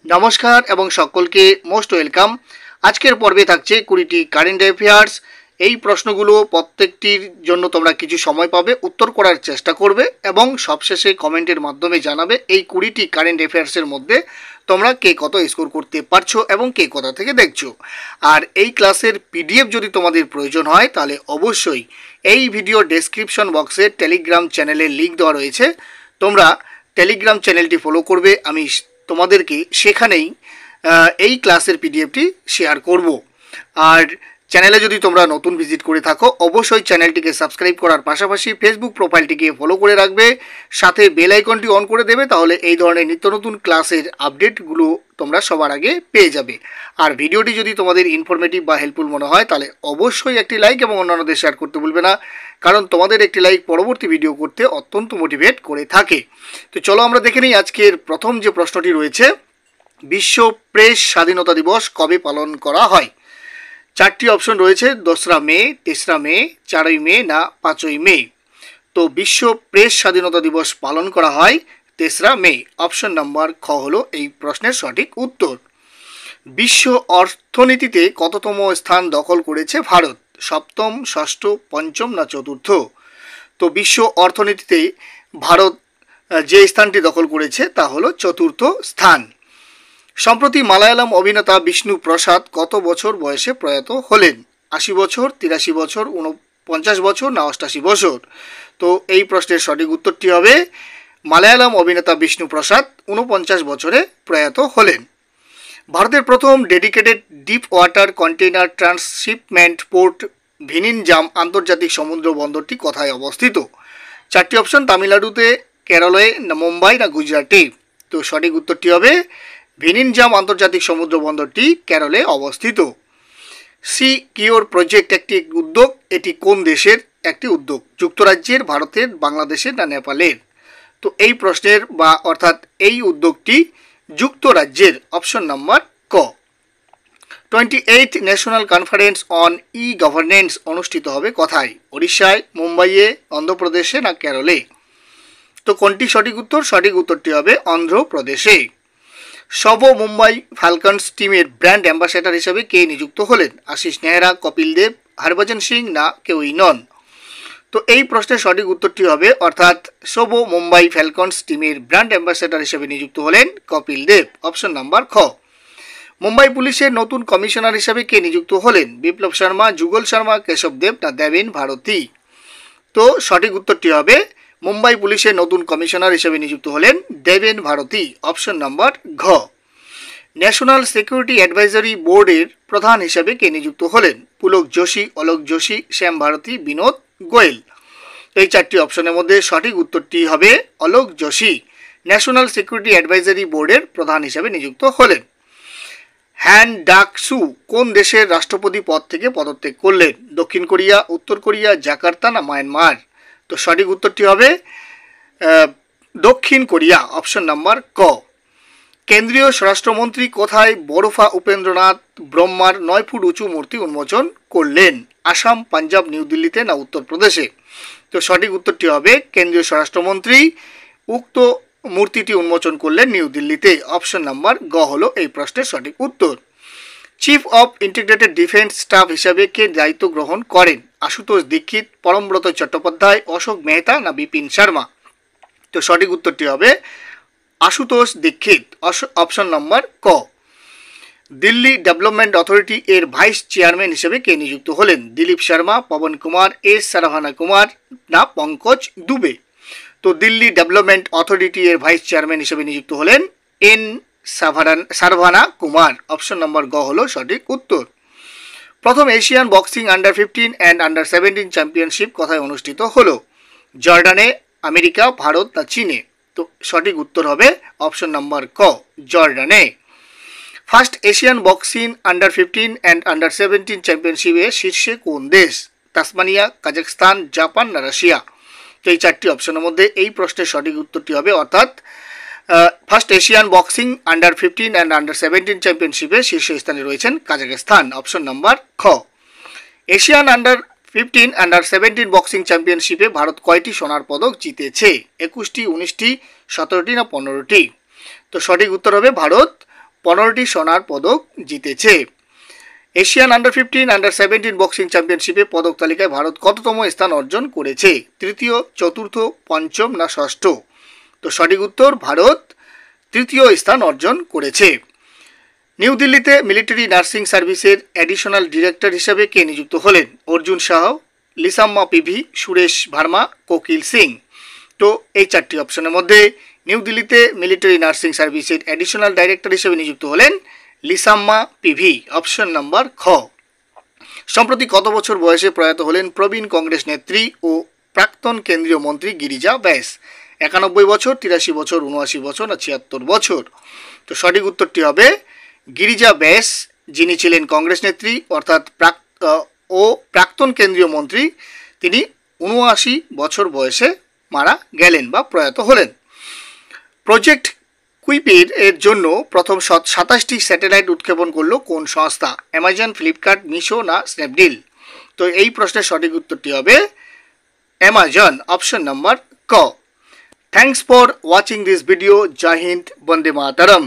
নমস্কার এবং সকলকে মোস্ট ওয়েলকাম। আজকের পর্বে থাকছে 20টি কারেন্ট অ্যাফেয়ার্স। এই প্রশ্নগুলো প্রত্যেকটির জন্য তোমরা কিছু সময় পাবে, উত্তর করার চেষ্টা করবে এবং সবশেষে কমেন্টের মাধ্যমে জানাবে এই 20টি কারেন্ট অ্যাফেয়ার্সের মধ্যে তোমরা কে কত স্কোর করতে পারছো এবং কে কোথা থেকে দেখছো। আর এই ক্লাসের পিডিএফ যদি তোমাদের প্রয়োজন হয় তাহলে অবশ্যই এই ভিডিও ডেসক্রিপশন বক্সে টেলিগ্রাম চ্যানেলের লিঙ্ক দেওয়া রয়েছে। তোমরা টেলিগ্রাম চ্যানেলটি ফলো করবে, আমি তোমাদেরকে সেখানেই এই ক্লাসের পিডিএফটি শেয়ার করব। আর চ্যানেলে যদি তোমরা নতুন ভিজিট করে থাকো অবশ্যই চ্যানেলটিকে সাবস্ক্রাইব করার পাশাপাশি ফেসবুক প্রোফাইলটিকে ফলো করে রাখবে, সাথে বেল আইকনটি অন করে দেবে, তাহলে এই ধরনের নিত্য নতুন ক্লাসের আপডেটগুলো তোমরা সবার আগে পেয়ে যাবে। আর ভিডিওটি যদি তোমাদের ইনফরমেটিভ বা হেল্পফুল মনে হয় তাহলে অবশ্যই একটি লাইক এবং অন্যান্যদের শেয়ার করতে ভুলবে না, কারণ তোমাদের একটি লাইক পরবর্তী ভিডিও করতে অত্যন্ত মোটিভেট করে থাকে। তো চলো আমরা দেখে নিই আজকের প্রথম যে প্রশ্নটি রয়েছে, বিশ্ব প্রেস স্বাধীনতা দিবস কবে পালন করা হয়? চারটি অপশন রয়েছে, 2রা মে, 3রা মে, 4ই মে না 5ই মে। তো বিশ্ব প্রেস স্বাধীনতা দিবস পালন করা হয় 3রা মে। অপশন নাম্বার খ হলো এই প্রশ্নের সঠিক উত্তর। বিশ্ব অর্থনীতিতে কততম স্থান দখল করেছে ভারত? 7ম, 6ষ্ঠ, 5ম না 4র্থ? তো বিশ্ব অর্থনীতিতে ভারত যে স্থানটি দখল করেছে তা হলো 4র্থ স্থান। সম্প্রতি মালায়ালাম অভিনেতা বিষ্ণু প্রসাদ কত বছর বয়সে প্রয়াত হলেন? 80 বছর, 83 বছর, 49 বছর না 88 বছর? তো এই প্রশ্নের সঠিক উত্তরটি হবে মালায়ালাম অভিনেতা বিষ্ণু প্রসাদ 49 বছরে প্রয়াত হলেন। ভারতের প্রথম dedicated deep water container transshipment port Vizhinjam আন্তর্জাতিক সমুদ্র বন্দরটি কোথায় অবস্থিত? চারটি অপশন, তামিলনাড়ুতে, কেরলে, মুম্বাই না গুজরাটে? তো সঠিক উত্তরটি হবে ভিনিনজাম আন্তর্জাতিক সমুদ্র বন্দরটি কেরলে অবস্থিত। সি কিওর প্রজেক্ট একটি উদ্যোগ, এটি কোন দেশের একটি উদ্যোগ? যুক্তরাজ্যের, ভারতের, বাংলাদেশের না নেপালের? তো এই প্রশ্নের অর্থাৎ এই উদ্যোগটি যুক্তরাজ্যের। অপশন নাম্বার ক। 28th national conference on E governance অনুষ্ঠিত হবে কোথায়? ওড়িশায়, মুম্বাইয়ে, অন্ধ্রপ্রদেশে না কেরলে? তো কোনটি সঠিক উত্তর? সঠিক উত্তরটি হবে অন্ধ্রপ্রদেশে। সব মুম্বাই ফ্যালকনস টিমের ব্র্যান্ড অ্যাম্বাসেডর হিসেবে কে নিযুক্ত হলেন? আশিস নেহরা, কপিল দেব, হরভজন সিং না কেউই নন? তো এই প্রশ্নের সঠিক উত্তরটি হবে অর্থাৎ সব মুম্বাই ফ্যালকনস টিমের ব্র্যান্ড অ্যাম্বাসেডর হিসেবে নিযুক্ত হলেন কপিল দেব। অপশন নাম্বার খ। মুম্বাই পুলিশের নতুন কমিশনার হিসেবে কে নিযুক্ত হলেন? বিপ্লব শর্মা, যুগল শর্মা, কেশব দেব না দেবেন ভারতী? তো সঠিক উত্তরটি হবে মুম্বাই পুলিশের নতুন কমিশনার হিসেবে নিযুক্ত হলেন দেবেন ভারতী। অপশন নাম্বার ঘ। ন্যাশনাল সিকিউরিটি অ্যাডভাইজারি বোর্ডের প্রধান হিসেবে কে নিযুক্ত হলেন? পুলক যোশী, অলোক যোশী, শ্যাম ভারতী, বিনোদ গোয়েল? এই চারটি অপশনের মধ্যে সঠিক উত্তরটি হবে Alok Joshi national security advisory বোর্ডের প্রধান হিসেবে নিযুক্ত হলেন। হ্যান ডাক সু কোন দেশের রাষ্ট্রপতি পদ থেকে পদত্যাগ করলেন? দক্ষিণ কোরিয়া, উত্তর কোরিয়া, জাকার্তা না মায়ানমার? তো সঠিক উত্তরটি হবে দক্ষিণ কোরিয়া। অপশন নাম্বার ক। কেন্দ্রীয় স্বরাষ্ট্রমন্ত্রী কোথায় বড়ফা উপেন্দ্রনাথ ব্রহ্মার 9 ফুট উঁচু মূর্তি উন্মোচন করলেন? আসাম, পাঞ্জাব, নিউ দিল্লিতে না উত্তরপ্রদেশে? তো সঠিক উত্তরটি হবে কেন্দ্রীয় স্বরাষ্ট্রমন্ত্রী উক্ত মূর্তিটি উন্মোচন করলেন নিউ দিল্লিতে। অপশন নাম্বার গ হলো এই প্রশ্নের সঠিক উত্তর। Chief of integrated defence staff হিসাবে কে দায়িত্ব গ্রহণ করেন? আশুতোষ দীক্ষিত, পরমব্রত চট্টোপাধ্যায়, অশোক মেহতা না বিপিন শর্মা? তো সঠিক উত্তরটি হবে আশুতোষ দীক্ষিত। অপশন নাম্বার ক। দিল্লি ডেভেলপমেন্ট অথরিটি এর ভাইস চেয়ারম্যান হিসেবে কে নিযুক্ত হলেন? দিলীপ শর্মা, পবন কুমার, এস সারাভানা কুমার না পঙ্কজ দুবে? তো দিল্লি ডেভেলপমেন্ট অথরিটি এর ভাইস চেয়ারম্যান হিসেবে নিযুক্ত হলেন এন সারভানা কুমার। অপশন নম্বর গ হলো সঠিক উত্তর। প্রথম Asian boxing under 15 and under 17 championship কোথায় অনুষ্ঠিত হলো? জর্ডানে, আমেরিকা, ভারত না চীনে? তো সঠিক উত্তর হবে অপশন নাম্বার ক, জর্ডানে। First Asian boxing under 15 and under 17 চ্যাম্পিয়নশিপে শীর্ষে কোন দেশ? তাসমানিয়া, কাজাখস্তান, জাপান না রাশিয়া? তো এই চারটি অপশনের মধ্যে এই প্রশ্নের সঠিক উত্তরটি হবে অর্থাৎ first Asian boxing under 15 and under 17 চ্যাম্পিয়নশিপে শীর্ষস্থানে রয়েছেন কাজাখস্তান। অপশন নাম্বার খ। এশিয়ান আন্ডার 15 আন্ডার 17 বক্সিং চ্যাম্পিয়নশিপে ভারত কয়টি সোনার পদক জিতেছে? 21টি, 19টি, 17টি না 15টি? তো সঠিক উত্তর হবে ভারত 15টি সোনার পদক জিতেছে। এশিয়ান আন্ডার 15 আন্ডার 17 বক্সিং চ্যাম্পিয়নশিপে পদক তালিকায় ভারত কততম স্থান অর্জন করেছে? তৃতীয়, চতুর্থ, পঞ্চম না ষষ্ঠ? তো সঠিক উত্তর ভারত তৃতীয় স্থান অর্জন করেছে। নিউ দিল্লিতে মিলিটারি নার্সিং সার্ভিসের অ্যাডিশনাল ডিরেক্টর হিসেবে কে নিযুক্ত হলেন? অর্জুন শাহ, লিসাম্মা পিভি, সুরেশ ভার্মা, কোকিল সিং। তো এই চারটি অপশনের মধ্যে নিউ দিল্লিতে মিলিটারি নার্সিং সার্ভিসের অ্যাডিশনাল ডাইরেক্টর হিসেবে নিযুক্ত হলেন লিসাম্মা পিভি, অপশন নাম্বার খ। সম্প্রতি কত বছর বয়সে প্রয়াত হলেন প্রবীণ কংগ্রেস নেত্রী ও প্রাক্তন কেন্দ্রীয় মন্ত্রী গিরিজা ব্যাস? 91 বছর, 83 বছর, 79 বছর না 76 বছর? তো সঠিক উত্তরটি হবে গিরিজা ব্যাস, যিনি ছিলেন কংগ্রেস নেত্রী অর্থাৎ প্রাক্তন কেন্দ্রীয় মন্ত্রী, তিনি 79 বছর বয়সে মারা গেলেন বা প্রয়াত হলেন। প্রজেক্ট কুইপের এর জন্য প্রথম 27টি স্যাটেলাইট উৎক্ষেপণ করলো কোন সংস্থা? অ্যামাজন, ফ্লিপকার্ট, মিশো না স্ন্যাপডিল? তো এই প্রশ্নের সঠিক উত্তরটি হবে অ্যামাজন, অপশন নাম্বার ক। Thanks for watching this video. জয় হিন্দ, বন্দে মাতরম।